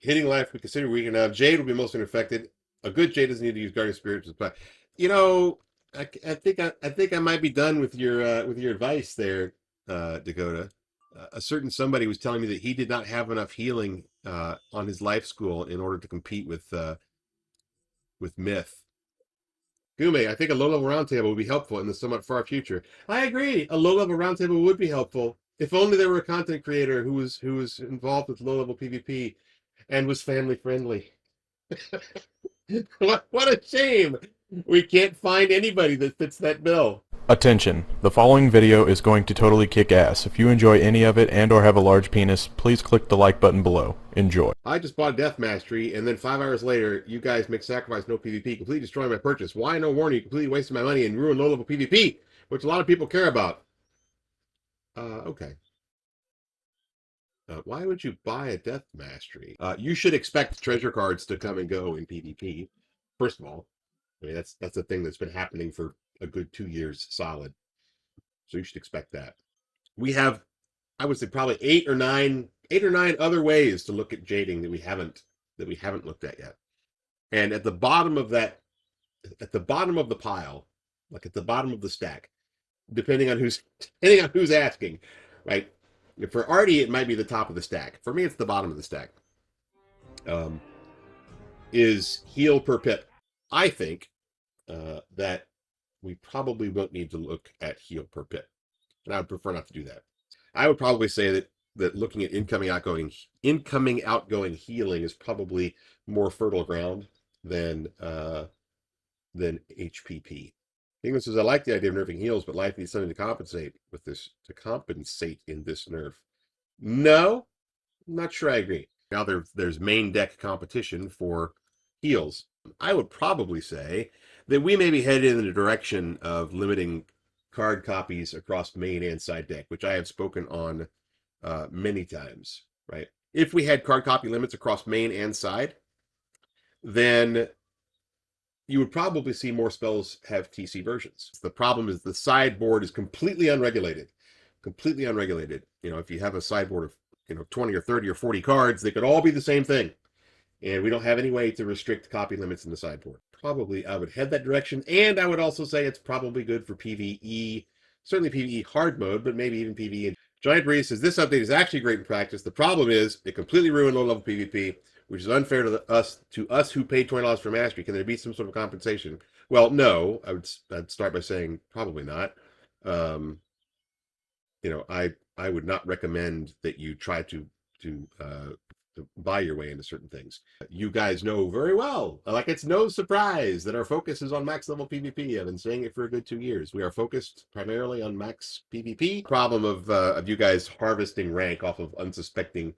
Hitting life we consider weaker now. Jade will be most unaffected. A good Jade doesn't need to use Guardian Spirits. But you know, I think I might be done with your advice there, Dakota. A certain somebody was telling me that he did not have enough healing on his life school in order to compete with Myth. Gume, I think a low-level roundtable would be helpful in the somewhat far future. I agree. A low-level roundtable would be helpful if only there were a content creator who was involved with low-level PvP and was family friendly. What a shame! We can't find anybody that fits that bill. Attention, the following video is going to totally kick ass. If you enjoy any of it and or have a large penis, please click the like button below. Enjoy. I just bought a Death Mastery, and then 5 hours later, you guys make sacrifice, no PvP, completely destroying my purchase. Why no warning? You completely wasted my money and ruined low-level PvP, which a lot of people care about. Okay. Why would you buy a Death Mastery? You should expect treasure cards to come and go in PvP. First of all, I mean that's a thing that's been happening for a good 2 years solid. So you should expect that. We have, I would say, probably eight or nine other ways to look at jading that we haven't looked at yet. And at the bottom of the pile, like at the bottom of the stack, depending on who's asking, right? For Artie, it might be the top of the stack. For me, it's the bottom of the stack. Um, is heal per pip. I think that we probably won't need to look at heal per pip, and I would prefer not to do that. I would probably say that looking at incoming outgoing healing is probably more fertile ground than HPP. England says, I like the idea of nerfing heals, but life needs something to compensate in this nerf. No, I'm not sure I agree. Now there's main deck competition for heals. I would probably say that we may be headed in the direction of limiting card copies across main and side deck, which I have spoken on many times, right? If we had card copy limits across main and side, then you would probably see more spells have TC versions. The problem is the sideboard is completely unregulated. Completely unregulated. If you have a sideboard of 20 or 30 or 40 cards, they could all be the same thing. And we don't have any way to restrict copy limits in the sideboard. Probably I would head that direction. And I would also say it's probably good for PvE, certainly PvE hard mode, but maybe even PvE. Giant Breeze says this update is actually great in practice. The problem is it completely ruined low-level PvP, which is unfair to us who paid $20 for mastery. Can there be some sort of compensation? Well, no. I'd start by saying probably not. Um, I would not recommend that you try to buy your way into certain things. You guys know very well, like it's no surprise that our focus is on max level PvP. I've been saying it for a good 2 years. We are focused primarily on max PvP. Problem of you guys harvesting rank off of unsuspecting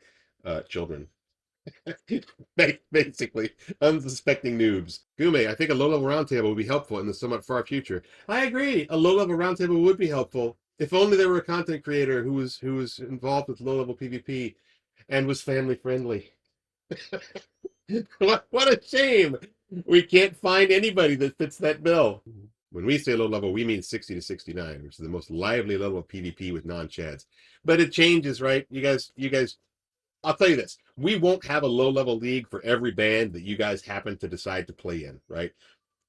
children. Basically, unsuspecting noobs. Gume, I think a low-level roundtable would be helpful in the somewhat far future. I agree. A low-level roundtable would be helpful if only there were a content creator who was involved with low-level PvP and was family friendly. What a shame! We can't find anybody that fits that bill. When we say low level, we mean 60 to 69, which is the most lively level of PvP with non-chads. But it changes, right? You guys, I'll tell you this. We won't have a low-level league for every band that you guys happen to decide to play in, right?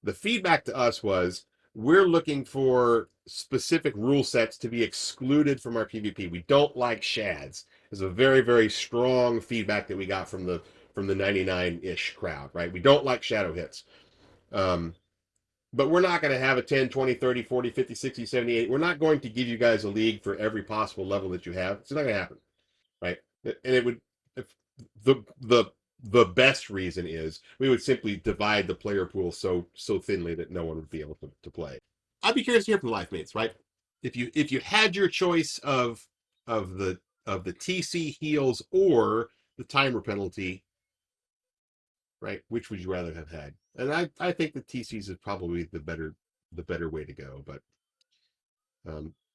The feedback to us was we're looking for specific rule sets to be excluded from our PvP. We don't like shads. Is a very, very strong feedback that we got from the 99-ish crowd, right? We don't like shadow hits. Um, but we're not going to have a 10, 20, 30, 40, 50, 60, 78. We're not going to give you guys a league for every possible level that you have. It's not going to happen, right? And it would, if the best reason is we would simply divide the player pool so thinly that no one would be able to play. I'd be curious to hear from the life mates, right? If you had your choice of the TC heals or the timer penalty, right? Which would you rather have had? And I think the TCs is probably the better way to go. But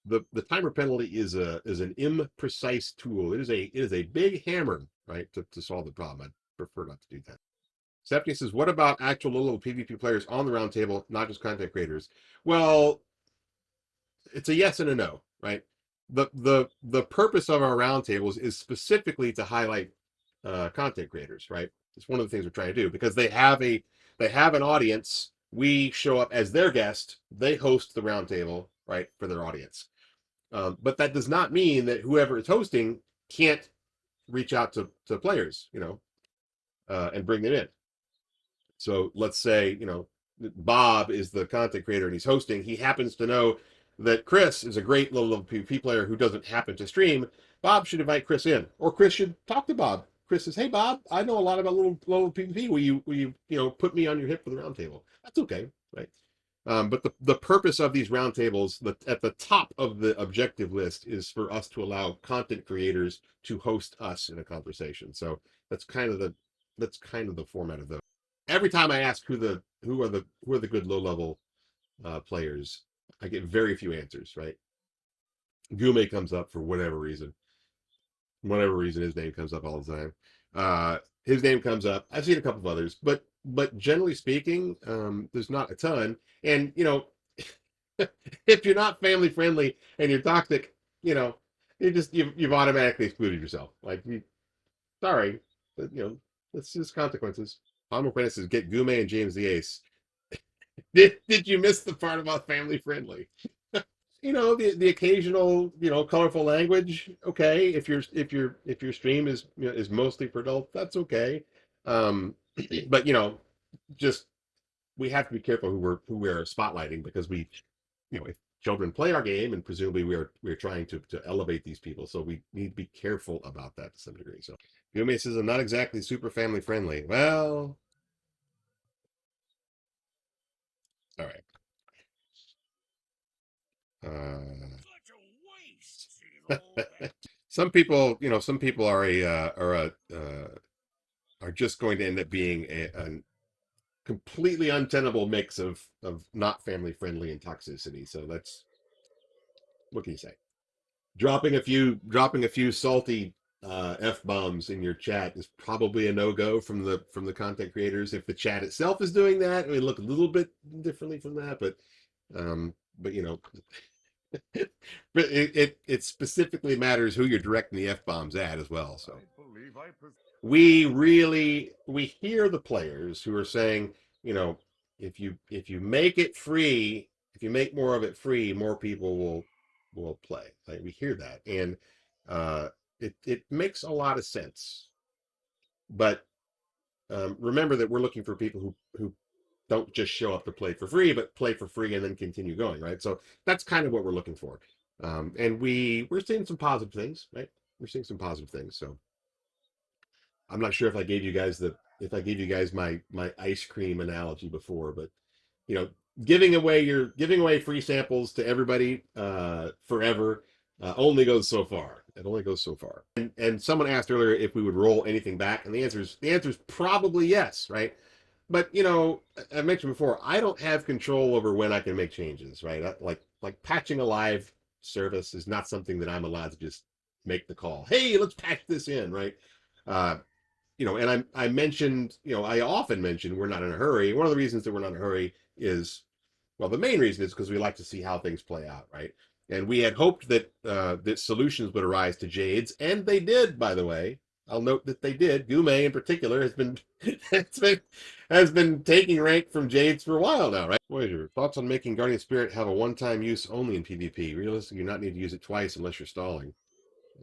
the timer penalty is an imprecise tool. It is a big hammer, right, to solve the problem. I'd prefer not to do that. Stephanie says, "What about actual low-level PvP players on the roundtable, not just content creators?" Well, it's a yes and a no, right? The purpose of our roundtables is specifically to highlight content creators, right? It's one of the things we're trying to do because they have an audience. We show up as their guest. They host the roundtable, right, for their audience. But that does not mean that whoever is hosting can't reach out to players, and bring them in. So let's say, Bob is the content creator and he's hosting. He happens to know that Chris is a great low-level PvP player who doesn't happen to stream. Bob should invite Chris in, or Chris should talk to Bob. Chris says, "Hey Bob, I know a lot about low PvP. Will you put me on your hip for the roundtable?" That's okay, right? But the purpose of these roundtables, at the top of the objective list, is for us to allow content creators to host us in a conversation. So that's kind of the format of those. Every time I ask who are the good low level players, I get very few answers. Right? Gume comes up for whatever reason his name comes up all the time. His name comes up. I've seen a couple of others, but generally speaking, there's not a ton. And if you're not family friendly and you're toxic, you've automatically excluded yourself. Like, sorry, but that's just consequences. Palmer Quinn says, "Get Gume and James the Ace." Did you miss the part about family friendly? The occasional colorful language. Okay, if your stream is mostly for adults, that's okay. um but just we have to be careful who we're spotlighting, because if children play our game, and presumably we're trying to elevate these people, so we need to be careful about that to some degree. So Yumi says, "I'm not exactly super family friendly." Well, all right. uh some people are just going to end up being a completely untenable mix of not family friendly and toxicity. So that's what can you say? Dropping a few salty f bombs in your chat is probably a no go from the content creators. If the chat itself is doing that, it would look a little bit differently from that, but but it specifically matters who you're directing the f bombs at as well. So we hear the players who are saying, if you make it free, if you make more of it free, more people will play. Like, we hear that, and uh it makes a lot of sense. But remember that we're looking for people who don't just show up to play for free, but play for free and then continue going, right? So that's kind of what we're looking for. And we're seeing some positive things, right? We're seeing some positive things. So I'm not sure if I gave you guys my ice cream analogy before, but you know, giving away free samples to everybody forever only goes so far. It only goes so far. And someone asked earlier if we would roll anything back, and the answer is probably yes, right? But I mentioned before, I don't have control over when I can make changes, right? Like patching a live service is not something that I'm allowed to just make the call. Hey, let's patch this in, right? Uh, and I mentioned, I often mention we're not in a hurry. One of the reasons that we're not in a hurry is, well, the main reason is because we like to see how things play out, right? And we had hoped that solutions would arise to Jades, and they did, by the way. I'll note that they did. Gume in particular has been taking rank from Jades for a while now, right? Voyager, thoughts on making Guardian Spirit have a one-time use only in PvP? Realistically, you not need to use it twice unless you're stalling.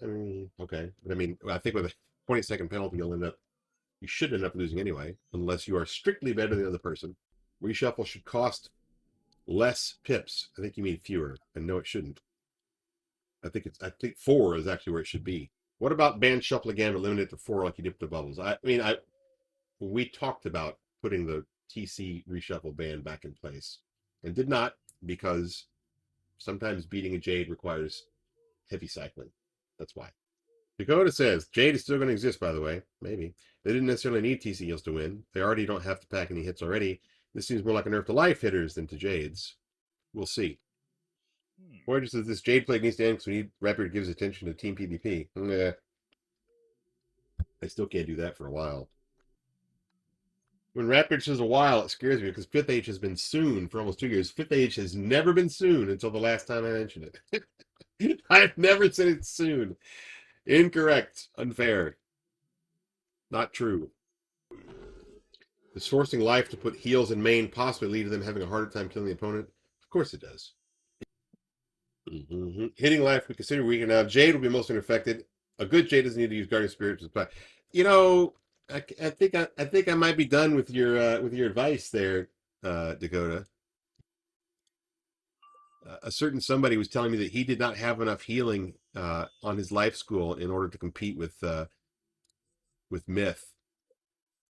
I mean, okay. But I mean, I think with a 20-second penalty, you should end up losing anyway, unless you are strictly better than the other person. Reshuffle should cost less pips. I think you mean fewer, and no, it shouldn't. I think 4 is actually where it should be. What about ban shuffle again, but limit it to 4 like you did with the bubbles? I mean, we talked about putting the TC reshuffle ban back in place, and did not, because sometimes beating a Jade requires heavy cycling. That's why. Dakota says Jade is still going to exist, by the way. Maybe. They didn't necessarily need TC heals to win. They already don't have to pack any hits already. This seems more like a nerf to life hitters than to Jades. We'll see. Voyager says this Jade plague needs to end because we need Ratbeard gives attention to Team PvP. Yeah. I still can't do that for a while. When Ratbeard says a while, it scares me because 5th Age has been soon for almost 2 years. 5th Age has never been soon until the last time I mentioned it. I've never said it's soon. Incorrect. Unfair. Not true. Does forcing life to put heals in main possibly lead to them having a harder time killing the opponent? Of course it does. Hitting life we consider weaker now. Jade will be most unaffected. A good Jade doesn't need to use Guardian Spirit. But you know, I think I might be done with your advice there, Dakota. A certain somebody was telling me that he did not have enough healing on his life school in order to compete with Myth.